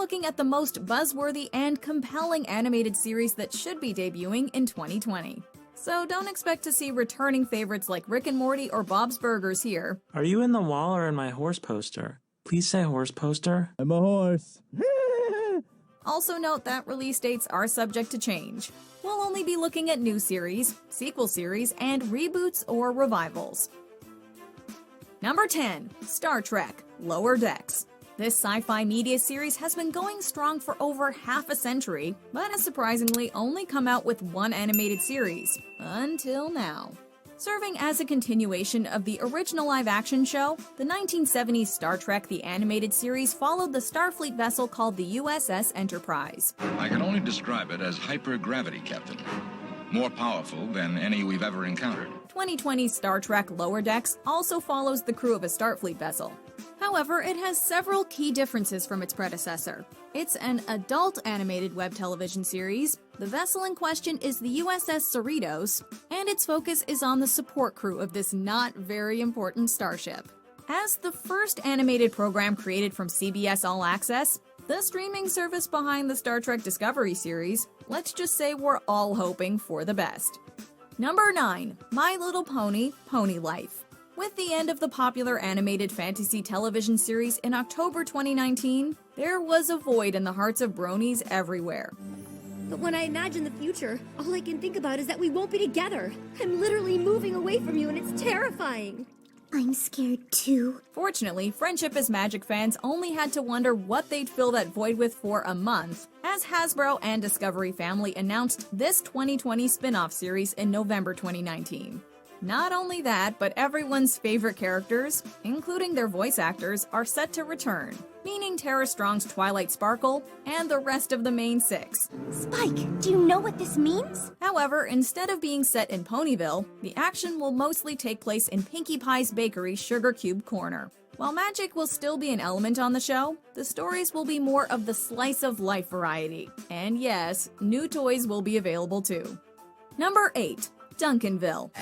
looking at the most buzzworthy and compelling animated series that should be debuting in 2020. So don't expect to see returning favorites like Rick and Morty or Bob's Burgers here. Are you in the wall or in my horse poster? Please say horse poster. I'm a horse. Also note that release dates are subject to change. We'll only be looking at new series, sequel series, and reboots or revivals. Number 10. Star Trek: Lower Decks. This sci-fi media series has been going strong for over half a century, but has surprisingly only come out with one animated series, until now. Serving as a continuation of the original live-action show, the 1970s Star Trek the Animated Series followed the Starfleet vessel called the USS Enterprise. I can only describe it as hypergravity, Captain. More powerful than any we've ever encountered. 2020's Star Trek Lower Decks also follows the crew of a Starfleet vessel. However, it has several key differences from its predecessor. It's an adult animated web television series, the vessel in question is the USS Cerritos, and its focus is on the support crew of this not very important starship. As the first animated program created from CBS All Access, the streaming service behind the Star Trek Discovery series, let's just say we're all hoping for the best. Number 9. My Little Pony: Pony Life. With the end of the popular animated fantasy television series in October 2019, there was a void in the hearts of bronies everywhere. But when I imagine the future, all I can think about is that we won't be together. I'm literally moving away from you and it's terrifying. I'm scared too. Fortunately, Friendship is Magic fans only had to wonder what they'd fill that void with for a month, as Hasbro and Discovery Family announced this 2020 spin-off series in November 2019. Not only that, but everyone's favorite characters, including their voice actors, are set to return, meaning Tara Strong's Twilight Sparkle and the rest of the main six. Spike, do you know what this means? However, instead of being set in Ponyville, the action will mostly take place in Pinkie Pie's bakery Sugar Cube Corner. While magic will still be an element on the show, the stories will be more of the slice-of-life variety. And yes, new toys will be available too. Number 8. Duncanville.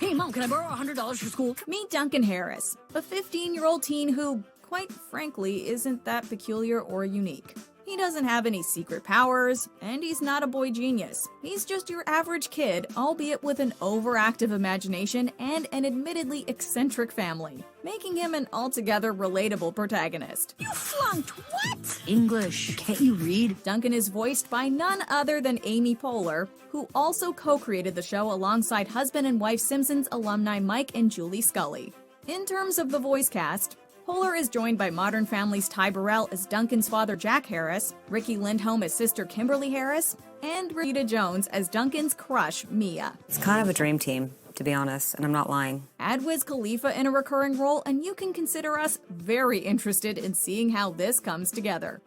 Hey Mom, can I borrow $100 for school? Meet Duncan Harris, a 15-year-old teen who, quite frankly, isn't that peculiar or unique. He doesn't have any secret powers, and he's not a boy genius. He's just your average kid, albeit with an overactive imagination and an admittedly eccentric family, making him an altogether relatable protagonist. You flunked what? English. Can't you read? Duncan is voiced by none other than Amy Poehler, who also co-created the show alongside husband and wife Simpsons alumni Mike and Julie Scully. In terms of the voice cast, Poehler is joined by Modern Family's Ty Burrell as Duncan's father Jack Harris, Ricky Lindholm as sister Kimberly Harris, and Rita Jones as Duncan's crush Mia. It's kind of a dream team, to be honest, and I'm not lying. Add Wiz Khalifa in a recurring role and you can consider us very interested in seeing how this comes together.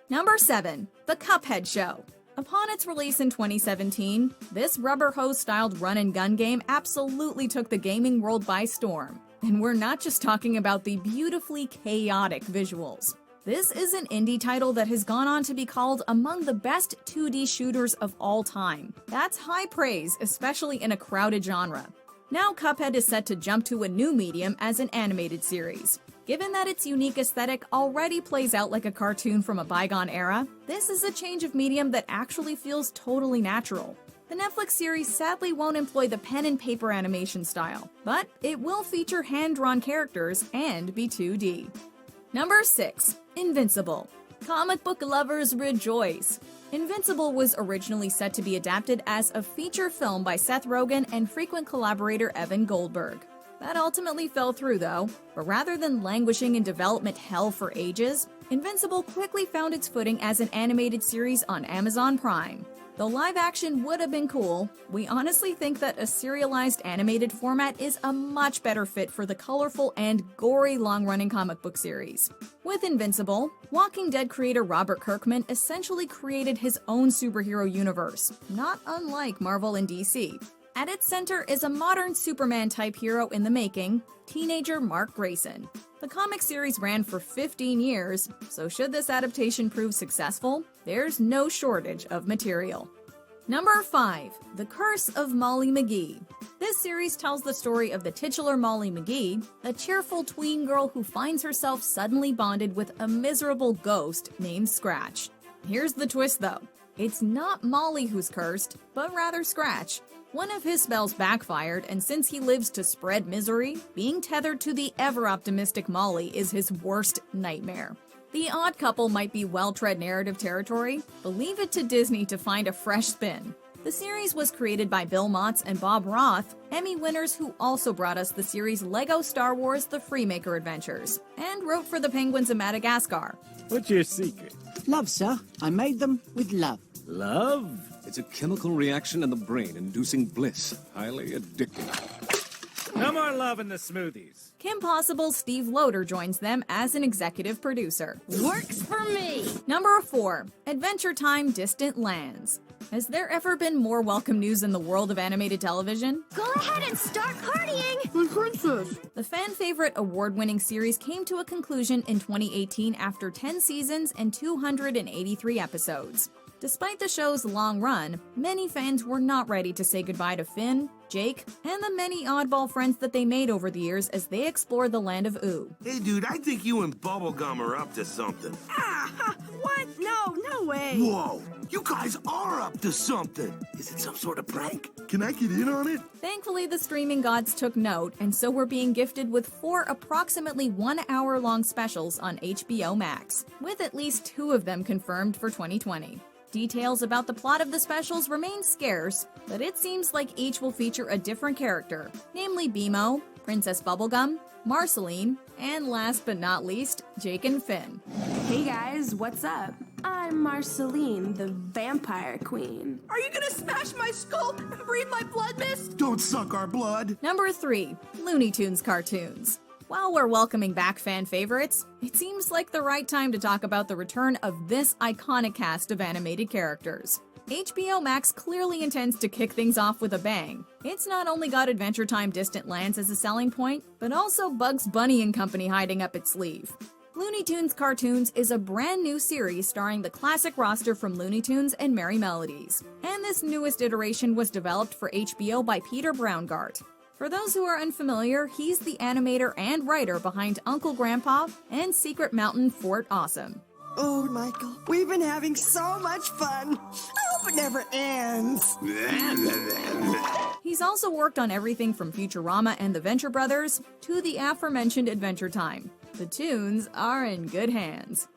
Number 7. The Cuphead Show. Upon its release in 2017, this rubber hose-styled run-and-gun game absolutely took the gaming world by storm. And we're not just talking about the beautifully chaotic visuals. This is an indie title that has gone on to be called among the best 2D shooters of all time. That's high praise, especially in a crowded genre. Now Cuphead is set to jump to a new medium as an animated series. Given that its unique aesthetic already plays out like a cartoon from a bygone era, this is a change of medium that actually feels totally natural. The Netflix series sadly won't employ the pen and paper animation style, but it will feature hand-drawn characters and be 2D. Number 6. Invincible. Comic book lovers rejoice! Invincible was originally set to be adapted as a feature film by Seth Rogen and frequent collaborator Evan Goldberg. That ultimately fell through though, but rather than languishing in development hell for ages, Invincible quickly found its footing as an animated series on Amazon Prime. Though live action would have been cool, we honestly think that a serialized animated format is a much better fit for the colorful and gory long-running comic book series. With Invincible, Walking Dead creator Robert Kirkman essentially created his own superhero universe, not unlike Marvel and DC. At its center is a modern Superman-type hero in the making, teenager Mark Grayson. The comic series ran for 15 years, so should this adaptation prove successful, there's no shortage of material. Number 5. The Curse of Molly McGee. This series tells the story of the titular Molly McGee, a cheerful tween girl who finds herself suddenly bonded with a miserable ghost named Scratch. Here's the twist though. It's not Molly who's cursed, but rather Scratch. One of his spells backfired, and since he lives to spread misery, being tethered to the ever-optimistic Molly is his worst nightmare. The Odd Couple might be well-tread narrative territory, but leave it to Disney to find a fresh spin. The series was created by Bill Motz and Bob Roth, Emmy winners who also brought us the series Lego Star Wars The Freemaker Adventures, and wrote for the Penguins of Madagascar. What's your secret? Love, sir. I made them with love. Love? It's a chemical reaction in the brain inducing bliss. Highly addictive. No more love in the smoothies. Kim Possible's Steve Loader joins them as an executive producer. Works for me. Number 4. Adventure Time Distant Lands. Has there ever been more welcome news in the world of animated television? Go ahead and start partying! The fan-favorite award-winning series came to a conclusion in 2018 after 10 seasons and 283 episodes. Despite the show's long run, many fans were not ready to say goodbye to Finn, Jake, and the many oddball friends that they made over the years as they explored the land of Ooo. Hey, dude, I think you and Bubblegum are up to something. What? No way. Whoa, you guys are up to something. Is it some sort of prank? Can I get in on it? Thankfully, the streaming gods took note, and so we're being gifted with 4 approximately 1-hour-long specials on HBO Max, with at least 2 of them confirmed for 2020. Details about the plot of the specials remain scarce, but it seems like each will feature a different character, namely Bimo, Princess Bubblegum, Marceline, and last but not least, Jake and Finn. Hey guys, what's up? I'm Marceline, the Vampire Queen. Are you gonna smash my skull and breathe my blood mist? Don't suck our blood. Number 3. Looney Tunes cartoons. While we're welcoming back fan favorites, it seems like the right time to talk about the return of this iconic cast of animated characters. HBO Max clearly intends to kick things off with a bang. It's not only got Adventure Time Distant Lands as a selling point, but also Bugs Bunny and Company hiding up its sleeve. Looney Tunes Cartoons is a brand new series starring the classic roster from Looney Tunes and Merry Melodies. And this newest iteration was developed for HBO by Peter Braungart. For those who are unfamiliar, he's the animator and writer behind Uncle Grandpa and Secret Mountain Fort Awesome. Oh, Michael, we've been having so much fun. I hope it never ends. He's also worked on everything from Futurama and the Venture Brothers to the aforementioned Adventure Time. The tunes are in good hands.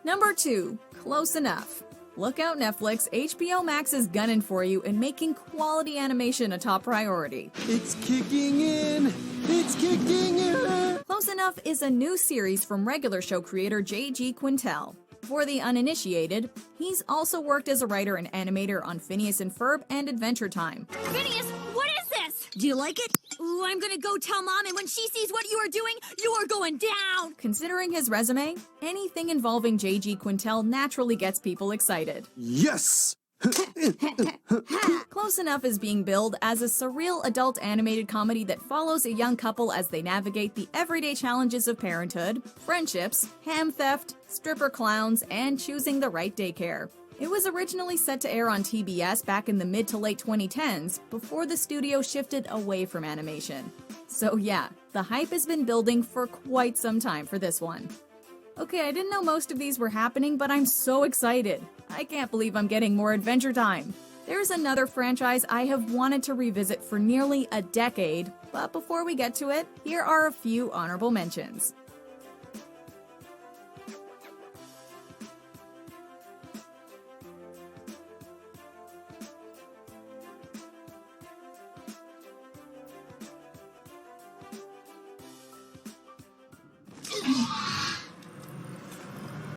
Number 2. Close Enough. Look out, Netflix, HBO Max is gunning for you and making quality animation a top priority. It's kicking in. It's kicking in. Close Enough is a new series from regular show creator J.G. Quintel. For the uninitiated, he's also worked as a writer and animator on Phineas and Ferb and Adventure Time. Phineas, what is this? Do you like it? Ooh, I'm gonna go tell Mom, and when she sees what you are doing, you are going down! Considering his resume, anything involving J.G. Quintel naturally gets people excited. Yes! Close Enough is being billed as a surreal adult animated comedy that follows a young couple as they navigate the everyday challenges of parenthood, friendships, ham theft, stripper clowns, and choosing the right daycare. It was originally set to air on TBS back in the mid to late 2010s, before the studio shifted away from animation. So yeah, the hype has been building for quite some time for this one. Okay, I didn't know most of these were happening, but I'm so excited. I can't believe I'm getting more Adventure Time. There's another franchise I have wanted to revisit for nearly a decade, but before we get to it, here are a few honorable mentions.